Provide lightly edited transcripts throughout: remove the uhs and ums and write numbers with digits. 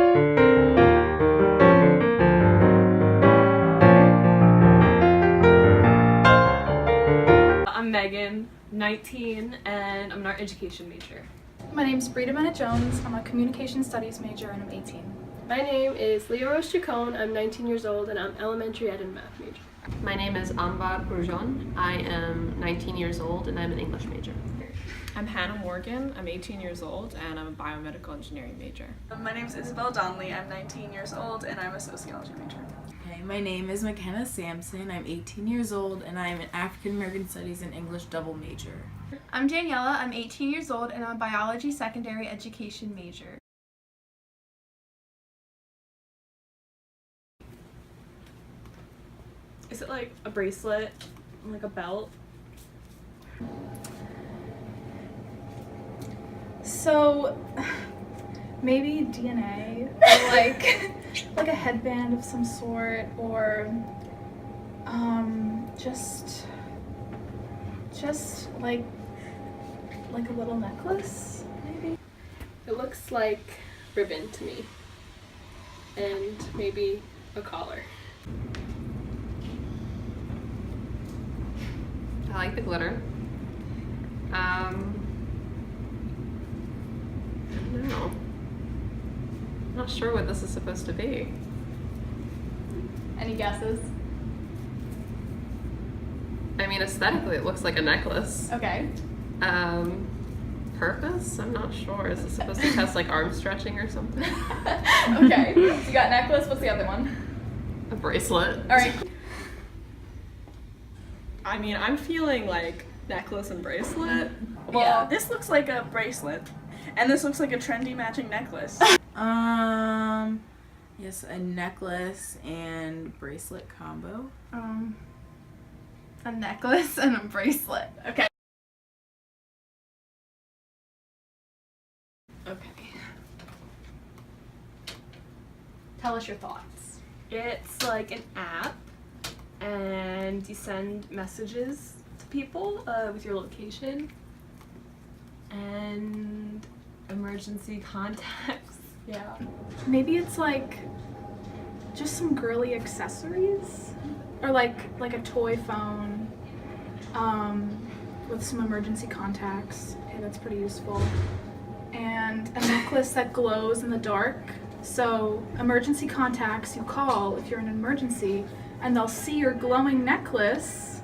I'm Megan, 19, and I'm an art education major. My name is Brita Bennett-Jones. I'm a communication studies major and I'm 18. My name is Leah Rose Chacon. I'm 19 years old and I'm elementary ed and math major. My name is Amba Brujon. I am 19 years old and I'm an English major. I'm Hannah Morgan. I'm 18 years old and I'm a biomedical engineering major. My name is Isabel Donnelly. I'm 19 years old and I'm a sociology major. Hey, my name is McKenna Sampson. I'm 18 years old and I'm an African American Studies and English double major. I'm Daniela. I'm 18 years old and I'm a biology secondary education major. Is it like a bracelet, like a belt? So maybe DNA or like a headband of some sort, or just like a little necklace, maybe. It looks like ribbon to me. And maybe a collar. I like the glitter. I don't know. I'm not sure what this is supposed to be. Any guesses? I mean, aesthetically, it looks like a necklace. Okay. Purpose? I'm not sure. Is it supposed to test like arm stretching or something? Okay. So you got necklace. What's the other one? A bracelet. All right. I mean, I'm feeling like necklace and bracelet. Well, Yeah. this looks like a bracelet, and this looks like a trendy matching necklace. Yes, a necklace and bracelet combo. A necklace and a bracelet. Okay. Okay. Tell us your thoughts. It's like an app, and you send messages to people with your location and emergency contacts. Yeah. Maybe it's like just some girly accessories, or like a toy phone with some emergency contacts. Okay, that's pretty useful. And a necklace that glows in the dark. So emergency contacts, you call if you're in an emergency, and they'll see your glowing necklace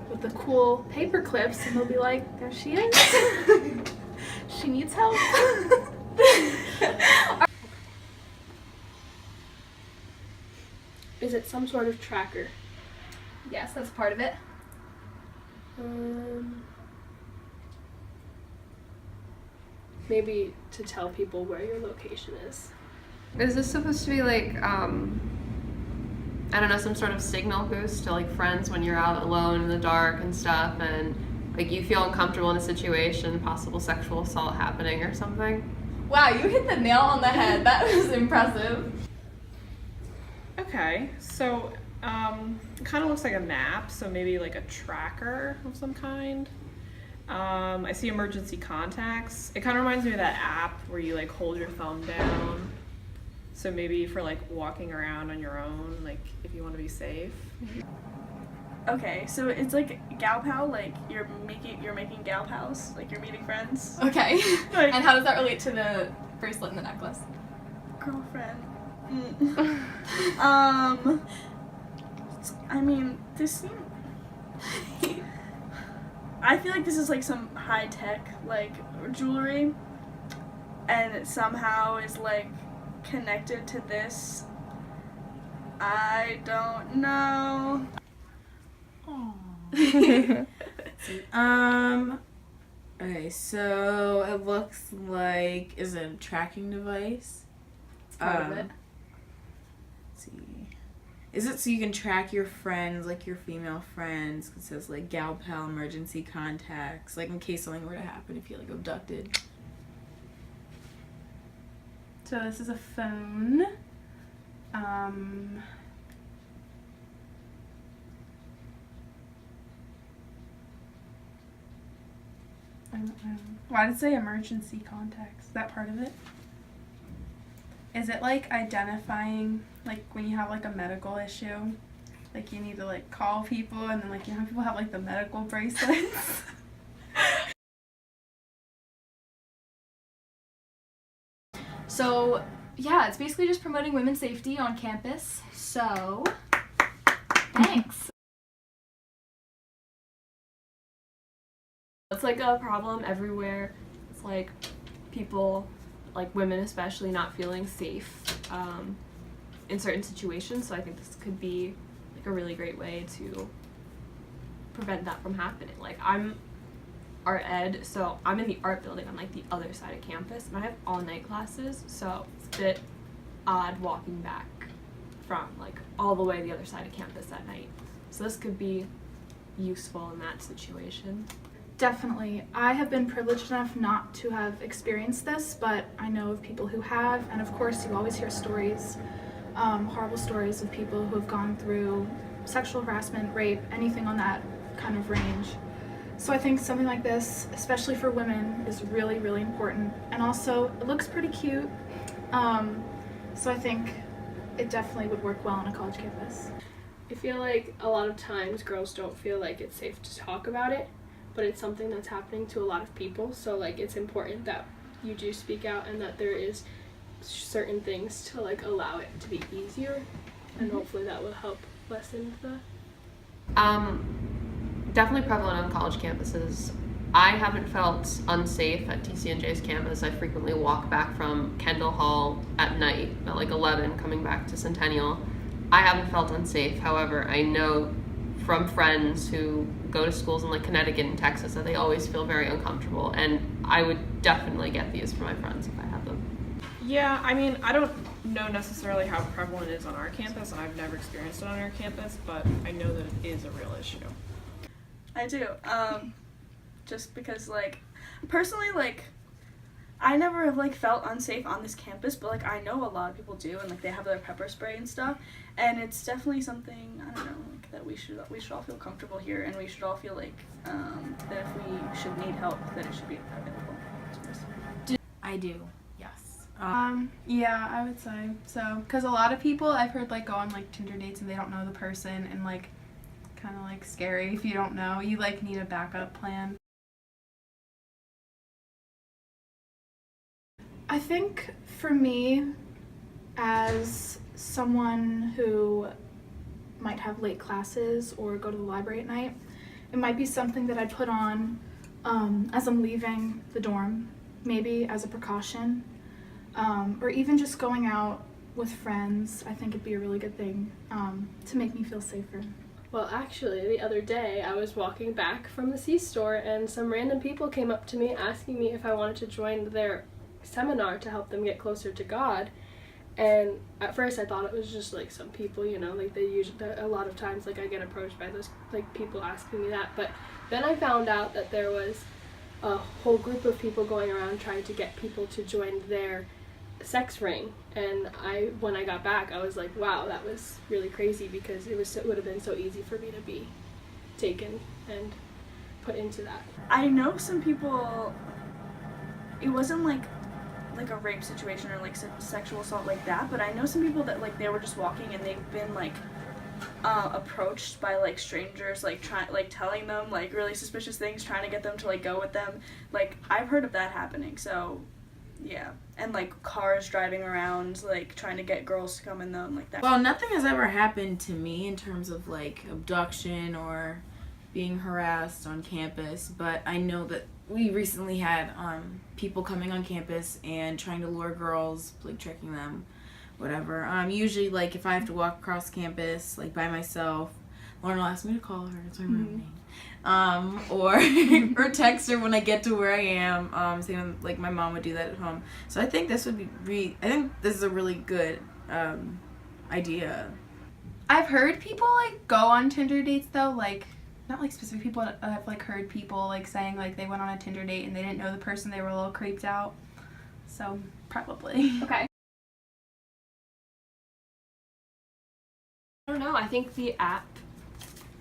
with the cool paper clips, and they'll be like, there she is. She needs help. Is it some sort of tracker? Yes, that's part of it. Maybe to tell people where your location is. Is this supposed to be like, I don't know, some sort of signal boost to like friends when you're out alone in the dark and stuff, and like you feel uncomfortable in a situation, possible sexual assault happening or something? Wow, you hit the nail on the head. That was impressive. Okay, so it kind of looks like a map, so maybe like a tracker of some kind. I see emergency contacts. It kind of reminds me of that app where you like hold your thumb down. So maybe for like walking around on your own, like if you want to be safe. Okay, so it's like gal pal, like you're making gal pals, like you're meeting friends. Okay. Like- And how does that relate to the bracelet and the necklace? Girlfriend. I mean, this seems. I feel like this is like some high tech like jewelry, and it somehow is like connected to this. I don't know. Okay, so it looks like is it a tracking device? Part of it. Let's see. Is it so you can track your friends, like your female friends? It says like gal pal emergency contacts, like in case something were to happen if you like abducted. So this is a phone. Why did it say emergency contacts? Is that part of it? Is it like identifying, like when you have like a medical issue, like you need to like call people, and then like you know how people have like the medical bracelets? So, yeah, it's basically just promoting women's safety on campus. So, thanks. It's like a problem everywhere. It's like people, like women especially, not feeling safe in certain situations. So I think this could be like a really great way to prevent that from happening. Like I'm art ed, so I'm in the art building on like the other side of campus, and I have all night classes, so it's a bit odd walking back from like all the way to the other side of campus at night. So this could be useful in that situation. Definitely. I have been privileged enough not to have experienced this, but I know of people who have, and of course you always hear stories, horrible stories of people who have gone through sexual harassment, rape, anything on that kind of range. So I think something like this, especially for women, is really, really important. And also, it looks pretty cute. So I think it definitely would work well on a college campus. I feel like a lot of times girls don't feel like it's safe to talk about it, but it's something that's happening to a lot of people. So like it's important that you do speak out and that there is certain things to like allow it to be easier, and hopefully that will help lessen the Definitely prevalent on college campuses. I haven't felt unsafe at TCNJ's campus. I frequently walk back from Kendall Hall at night at like 11 coming back to Centennial. I haven't felt unsafe. However, I know from friends who go to schools in like Connecticut and Texas that they always feel very uncomfortable, and I would definitely get these for my friends if I had them. Yeah, I mean, I don't know necessarily how prevalent it is on our campus, and I've never experienced it on our campus, but I know that it is a real issue. I do. Just because, like, personally, like, I never have, like, felt unsafe on this campus, but, like, I know a lot of people do, and, like, they have their pepper spray and stuff, and it's definitely something, I don't know, like, that we should all feel comfortable here, and we should all feel like, that if we should need help, that it should be available to us. I do. Yes. Yeah, I would say so. Because a lot of people I've heard like go on like Tinder dates and they don't know the person, and like kind of like scary if you don't know. You like need a backup plan. I think for me, as someone who might have late classes or go to the library at night, it might be something that I put on as I'm leaving the dorm, maybe as a precaution, or even just going out with friends. I think it'd be a really good thing to make me feel safer. Well, actually, the other day I was walking back from the C-store and some random people came up to me asking me if I wanted to join their seminar to help them get closer to God. And at first I thought it was just like some people, you know, like they usually, a lot of times like I get approached by those like people asking me that. But then I found out that there was a whole group of people going around trying to get people to join their sex ring, and when I got back I was like, wow, that was really crazy, because it would have been so easy for me to be taken and put into that. I know some people, it wasn't like a rape situation or like sexual assault like that, but I know some people that like they were just walking and they've been like approached by like strangers, like telling them like really suspicious things, trying to get them to like go with them. Like I've heard of that happening. So yeah, and like cars driving around like trying to get girls to come in them, like that. Well, nothing has ever happened to me in terms of like abduction or being harassed on campus, but I know that we recently had people coming on campus and trying to lure girls, like tricking them, whatever. Usually like if I have to walk across campus like by myself, Lauren will ask me to call her, it's my roommate. Or text her when I get to where I am. Same like my mom would do that at home. So I think this would be I think this is a really good idea. I've heard people like go on Tinder dates though, like not like specific people, but I've like heard people like saying like they went on a Tinder date and they didn't know the person, they were a little creeped out. So probably. Okay. I don't know, I think the app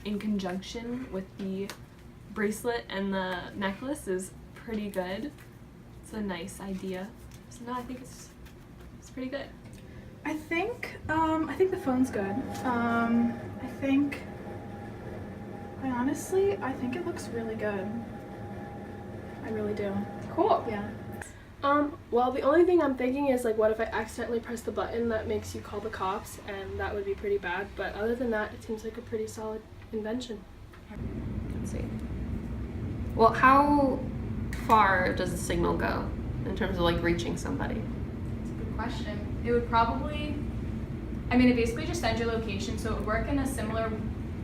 in conjunction with the bracelet and the necklace is pretty good. It's a nice idea. So no, I think it's pretty good. I think the phone's good. I think it looks really good. I really do. Cool. Yeah. Well, the only thing I'm thinking is like, what if I accidentally press the button that makes you call the cops, and that would be pretty bad. But other than that, it seems like a pretty solid invention. Let's see. Well, how far does the signal go in terms of like reaching somebody? That's a good question. It would probably, it basically just sends your location, so it would work in a similar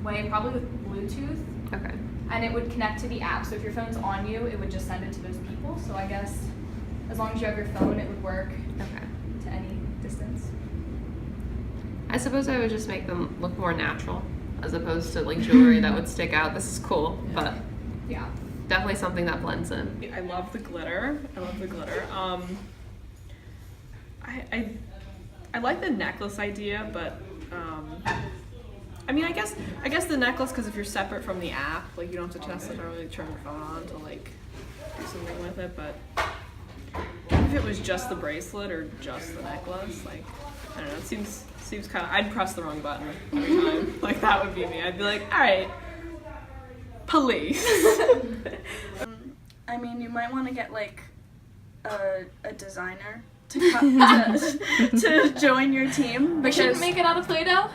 way, probably with Bluetooth, Okay. and it would connect to the app. So if your phone's on you, it would just send it to those people. So I guess as long as you have your phone, it would work Okay. to any distance. I suppose I would just make them look more natural as opposed to like jewelry that would stick out. This is cool, but Yeah. definitely something that blends in. I love the glitter. I like the necklace idea, but I guess the necklace, because if you're separate from the app, like you don't have to necessarily turn your phone on to like do something with it. But if it was just the bracelet or just the necklace, like I don't know, it seems kind of. I'd press the wrong button every time. Like that would be me. I'd be like, all right, police. I mean, you might want to get like a designer to join your team. We shouldn't make it out of Play-Doh?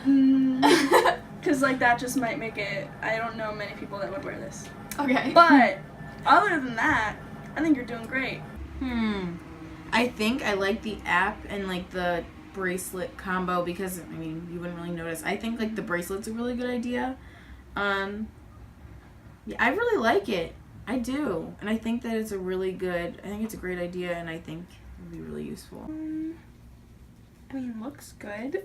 Because like that just might make it. I don't know many people that would wear this. Okay. But other than that, I think you're doing great. I think I like the app and like the bracelet combo because you wouldn't really notice. I think like the bracelet's a really good idea. Yeah, I really like it. I do. And I think that it's a great idea, and I think it would be really useful. Looks good.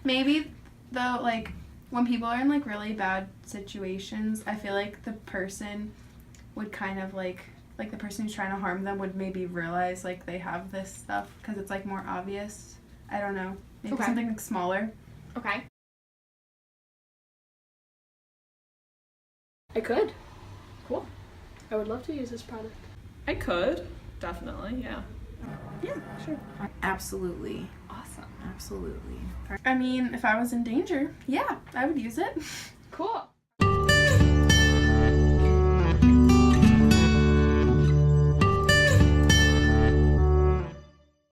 Maybe though, like when people are in like really bad situations, I feel like the person would kind of like the person who's trying to harm them would maybe realize like they have this stuff because it's like more obvious. I don't know. Maybe Okay. something like smaller. Okay. I could. Cool. I would love to use this product. I could definitely, yeah. Absolutely. Awesome. Absolutely. If I was in danger, yeah, I would use it. Cool.